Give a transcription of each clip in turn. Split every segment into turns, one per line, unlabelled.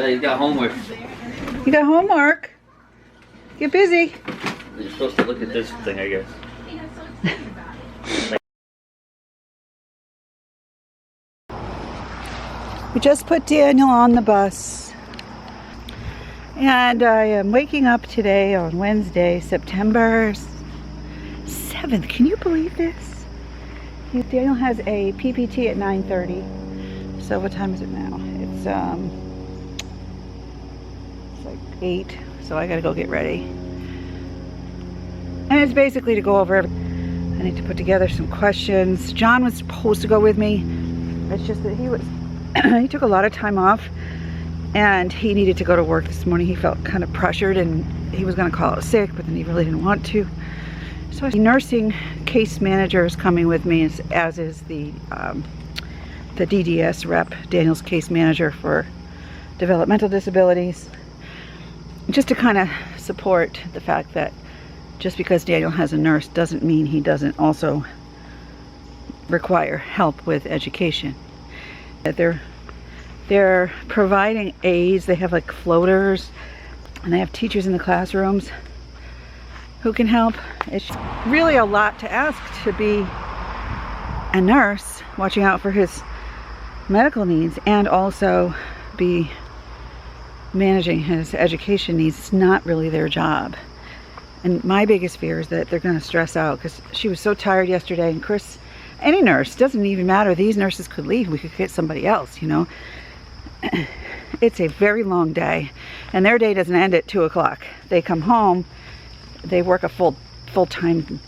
you got homework.
You got homework? Get busy.
You're supposed to look at this thing, I guess.
We just put Daniel on the bus. And I am waking up today on Wednesday, September 7th. Can you believe this? Daniel has a PPT at 9:30. So what time is it now? It's like 8. So I gotta go get ready. And it's basically to go over, I need to put together some questions. John was supposed to go with me. It's just that he took a lot of time off and he needed to go to work this morning. He felt kind of pressured and he was gonna call out sick, but then he really didn't want to. So the nursing case manager is coming with me, as is the DDS rep, Daniel's case manager for developmental disabilities. Just to kind of support the fact that just because Daniel has a nurse doesn't mean he doesn't also require help with education. That they're providing aids. They have like floaters and they have teachers in the classrooms who can help. It's really a lot to ask to be a nurse watching out for his medical needs and also be managing his education needs. It's not really their job. And my biggest fear is that they're going to stress out because she was so tired yesterday. And Chris, any nurse, doesn't even matter. These nurses could leave. We could get somebody else, you know. It's a very long day. And their day doesn't end at 2 o'clock. They come home. They work a full-time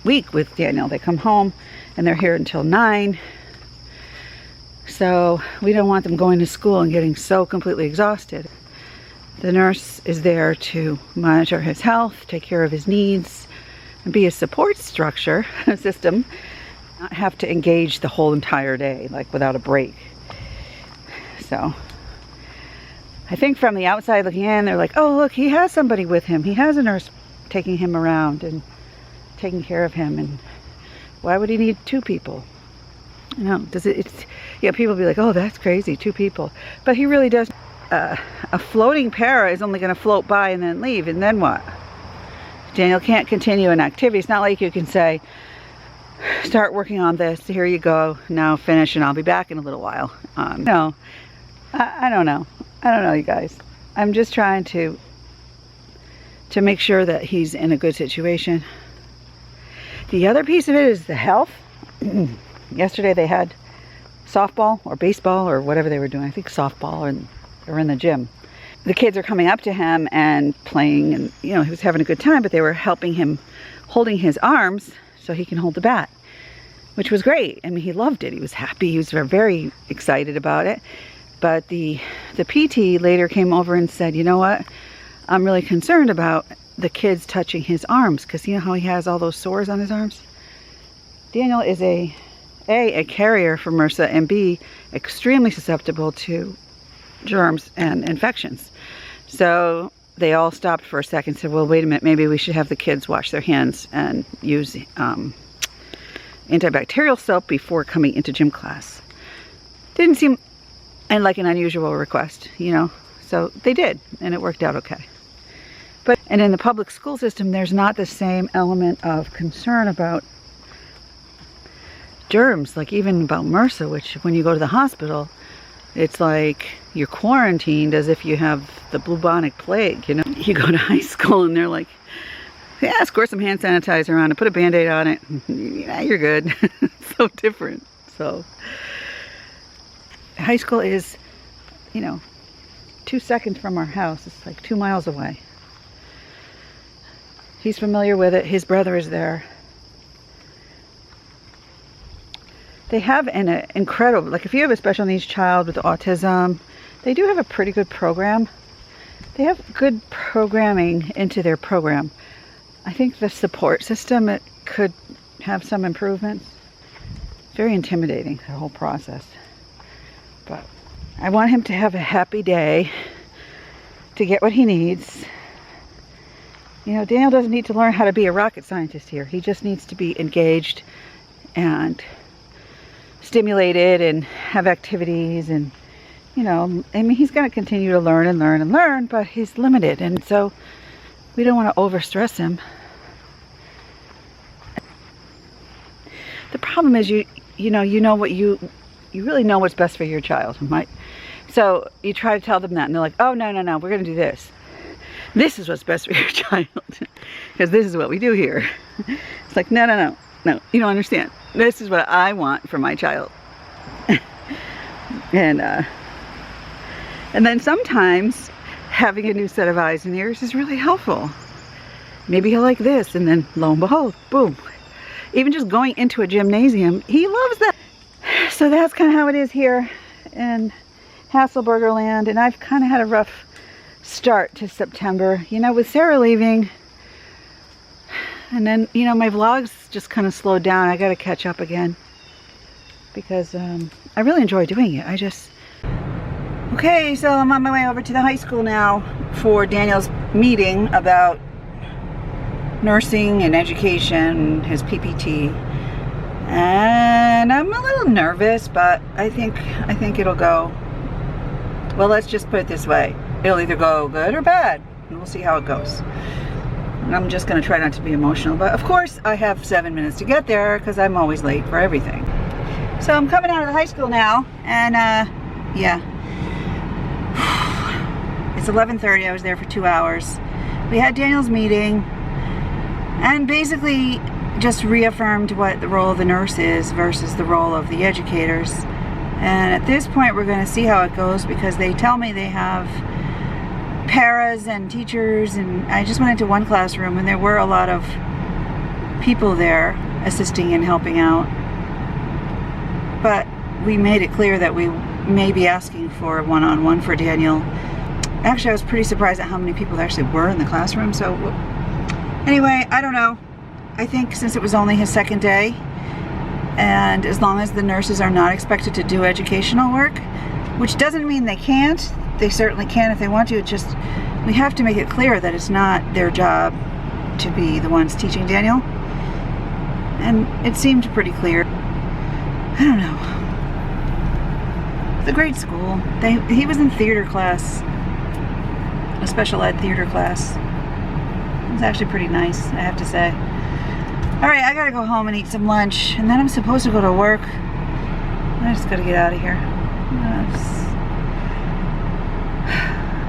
week with Daniel. They come home and they're here until 9. So we don't want them going to school and getting so completely exhausted. The nurse is there to monitor his health, take care of his needs, and be a support structure, a system, not have to engage the whole entire day, like without a break. So I think from the outside looking in, they're like, oh, look, he has somebody with him. He has a nurse taking him around and taking care of him. And why would he need 2 people? You know, people be like, oh, that's crazy, 2 people. But he really does. A floating para is only going to float by and then leave, and then what? Daniel can't continue an activity. It's not like you can say, start working on this, here you go, now finish and I'll be back in a little while. No, I don't know. I don't know, you guys. I'm just trying to make sure that he's in a good situation. The other piece of it is the health. Yesterday they had softball or baseball or whatever they were doing. I think softball, and they were in the gym. The kids are coming up to him and playing, and you know, he was having a good time, but they were helping him, holding his arms so he can hold the bat, which was great. I mean, he loved it. He was happy. He was very excited about it. But the PT later came over and said, you know what? I'm really concerned about the kids touching his arms, because you know how he has all those sores on his arms? Daniel is a carrier for MRSA, and B, extremely susceptible to germs and infections. So they all stopped for a second and said, well, wait a minute, maybe we should have the kids wash their hands and use antibacterial soap before coming into gym class. Didn't seem like an unusual request, you know, so they did, and it worked out okay. And in the public school system, there's not the same element of concern about germs, like even about MRSA, which when you go to the hospital, it's like you're quarantined as if you have the bubonic plague, you know. You go to high school and they're like, yeah, squirt some hand sanitizer on it, put a Band-Aid on it, yeah, you're good. It's so different. So high school is, you know, 2 seconds from our house. It's like 2 miles away. He's familiar with it. His brother is there. They have an incredible, like if you have a special needs child with autism, they do have a pretty good program. They have good programming into their program. I think the support system, it could have some improvements. Very intimidating, the whole process. But I want him to have a happy day, to get what he needs. You know, Daniel doesn't need to learn how to be a rocket scientist here. He just needs to be engaged and stimulated and have activities and you know, I mean, he's going to continue to learn and learn and learn, but he's limited, and so we don't want to overstress him. The problem is you know what you really know what's best for your child, right? So you try to tell them that, and they're like, oh, no, we're going to do this. This is what's best for your child, because this is what we do here. It's like, no, you don't understand. This is what I want for my child. And then sometimes having a new set of eyes and ears is really helpful. Maybe he'll like this, and then lo and behold, boom. Even just going into a gymnasium, he loves that. So that's kind of how it is here in Hasselberger land, and I've kind of had a rough start to September, you know, with Sarah leaving, and then, you know, my vlogs just kind of slowed down. I got to catch up again because I really enjoy doing it. Okay, so I'm on my way over to the high school now for Daniel's meeting about nursing and education, his PPT, and I'm a little nervous, but I think it'll go, well, let's just put it this way, it'll either go good or bad, and we'll see how it goes. And I'm just going to try not to be emotional, but of course I have 7 minutes to get there because I'm always late for everything. So I'm coming out of the high school now, and yeah, it's 11:30. I was there for 2 hours. We had Daniel's meeting, and basically just reaffirmed what the role of the nurse is versus the role of the educators. And at this point we're going to see how it goes, because they tell me they have paras and teachers, and I just went into one classroom and there were a lot of people there assisting and helping out, but we made it clear that we may be asking for a one-on-one for Daniel. Actually, I was pretty surprised at how many people there actually were in the classroom. So anyway, I don't know. I think since it was only his second day, and as long as the nurses are not expected to do educational work, which doesn't mean they can't, they certainly can if they want to, it's just we have to make it clear that it's not their job to be the ones teaching Daniel. And it seemed pretty clear. I don't know. It's a great school. He was in theater class, a special ed theater class. It was actually pretty nice, I have to say. Alright, I gotta go home and eat some lunch, and then I'm supposed to go to work. I just gotta get out of here.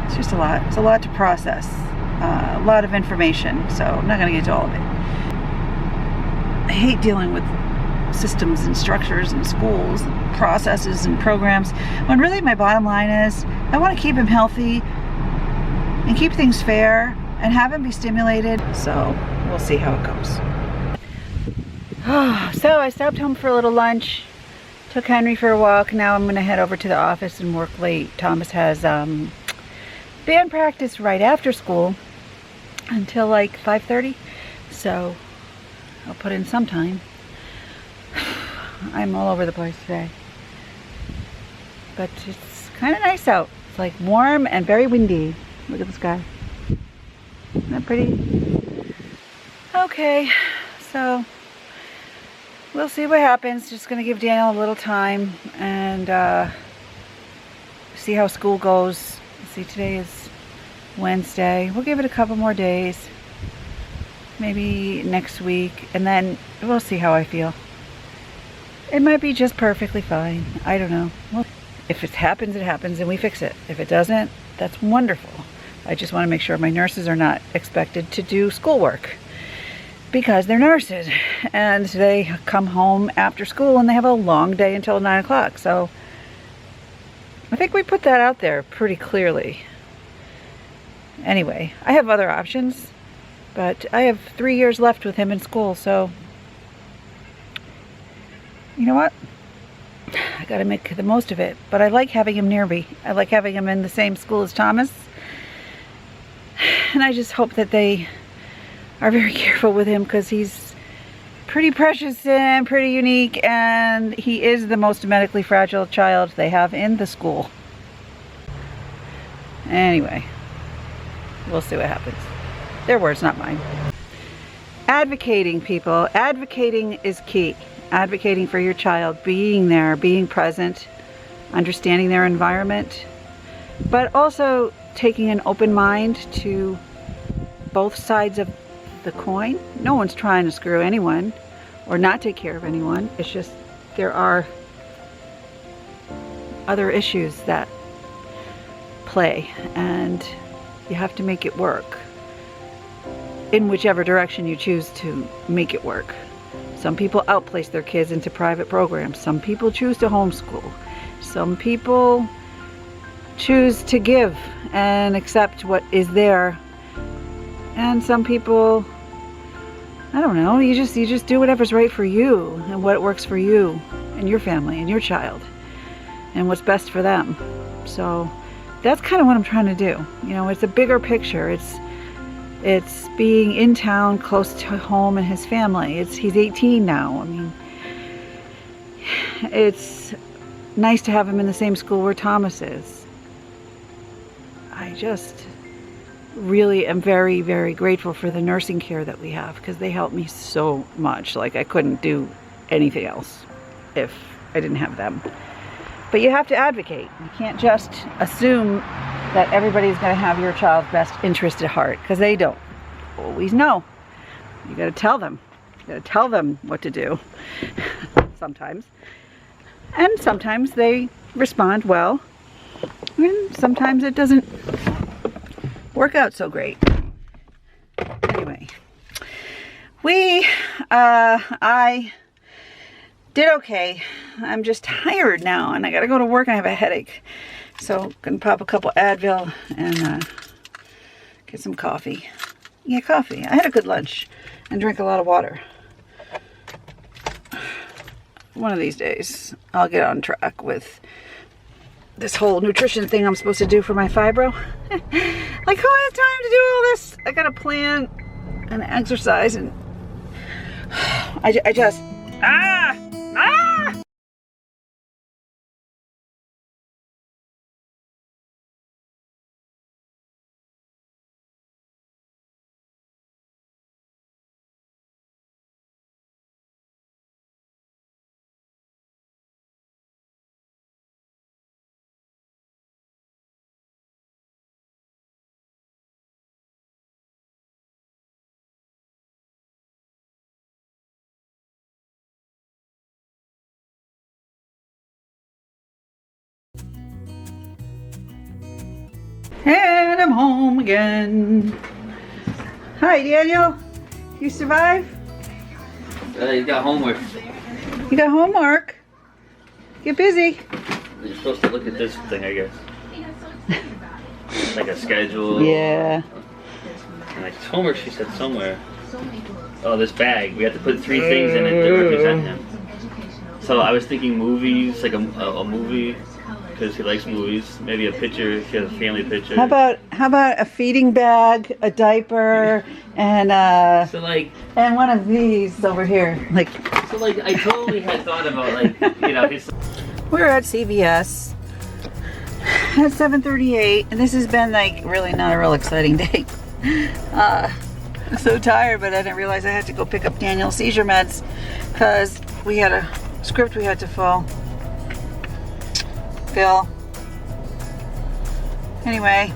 It's just a lot. It's a lot to process. A lot of information, so I'm not gonna get into all of it. I hate dealing with systems and structures and schools and processes and programs, when really my bottom line is I want to keep him healthy and keep things fair and have him be stimulated. So we'll see how it goes. So I stopped home for a little lunch, took Henry for a walk. Now I'm going to head over to the office and work late. Thomas has band practice right after school until like 5:30, so I'll put in some time. I'm all over the place today, but it's kind of nice out. It's like warm and very windy. Look at the sky. Isn't that pretty? Okay, so we'll see what happens. Just gonna give Daniel a little time and see how school goes. See, today is Wednesday. We'll give it a couple more days, maybe next week, and then we'll see how I feel. It might be just perfectly fine. I don't know. Well, if it happens, it happens, and we fix it. If it doesn't, that's wonderful. I just want to make sure my nurses are not expected to do schoolwork, because they're nurses and they come home after school and they have a long day until 9 o'clock. So I think we put that out there pretty clearly. Anyway, I have other options, but I have 3 years left with him in school, so you know what? I gotta make the most of it. But I like having him near me. I like having him in the same school as Thomas. And I just hope that they are very careful with him, because he's pretty precious and pretty unique, and he is the most medically fragile child they have in the school. Anyway, we'll see what happens. Their words, not mine. Advocating, people. Advocating is key. Advocating for your child, being there, being present, understanding their environment, but also taking an open mind to both sides of the coin. No one's trying to screw anyone or not take care of anyone. It's just there are other issues that play, and you have to make it work in whichever direction you choose to make it work. Some people outplace their kids into private programs. Some people choose to homeschool. Some people choose to give and accept what is there. And some people, I don't know, you just do whatever's right for you and what works for you and your family and your child and what's best for them. So that's kind of what I'm trying to do. You know, it's a bigger picture. It's being in town, close to home and his family. He's 18 now. I mean, it's nice to have him in the same school where Thomas is. I just really am very, very grateful for the nursing care that we have, because they help me so much. Like, I couldn't do anything else if I didn't have them. But you have to advocate. You can't just assume that everybody's going to have your child's best interest at heart, because they don't always know. You got to tell them. You got to tell them what to do sometimes. And sometimes they respond well, and sometimes it doesn't work out so great. Anyway, I did okay. I'm just tired now, and I gotta go to work and I have a headache. So I'm gonna pop a couple Advil and get some coffee. Yeah, coffee. I had a good lunch and drink a lot of water. One of these days, I'll get on track with this whole nutrition thing I'm supposed to do for my fibro. Like, who has time to do all this? I gotta plan and exercise, and I just, and I'm home again. Hi, Daniel. You survive?
You got homework.
You got homework? Get busy.
You're supposed to look at this thing, I guess. Like a schedule.
Yeah.
And like homework, she said somewhere. Oh, this bag. We have to put 3 things in it to represent him. So I was thinking movies, like a movie, because he likes movies. Maybe a picture, if you have a family picture.
How about a feeding bag, a diaper, and
So like,
and one of these over here. Like,
so like, I totally had thought about, like, you know, his.
we're at CVS at 7:38, and this has been like really not a real exciting day. I'm so tired, but I didn't realize I had to go pick up Daniel's seizure meds because we had a script we had to fill. Anyway,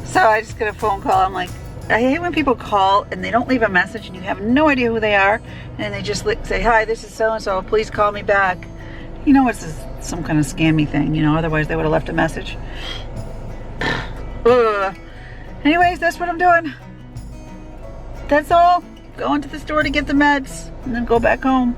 so I just got a phone call. I'm like, I hate when people call and they don't leave a message and you have no idea who they are, and they just say, hi, this is so-and-so, please call me back. You know, it's some kind of scammy thing, you know, otherwise they would have left a message. Anyways, that's what I'm doing. That's all. Going to the store to get the meds and then go back home.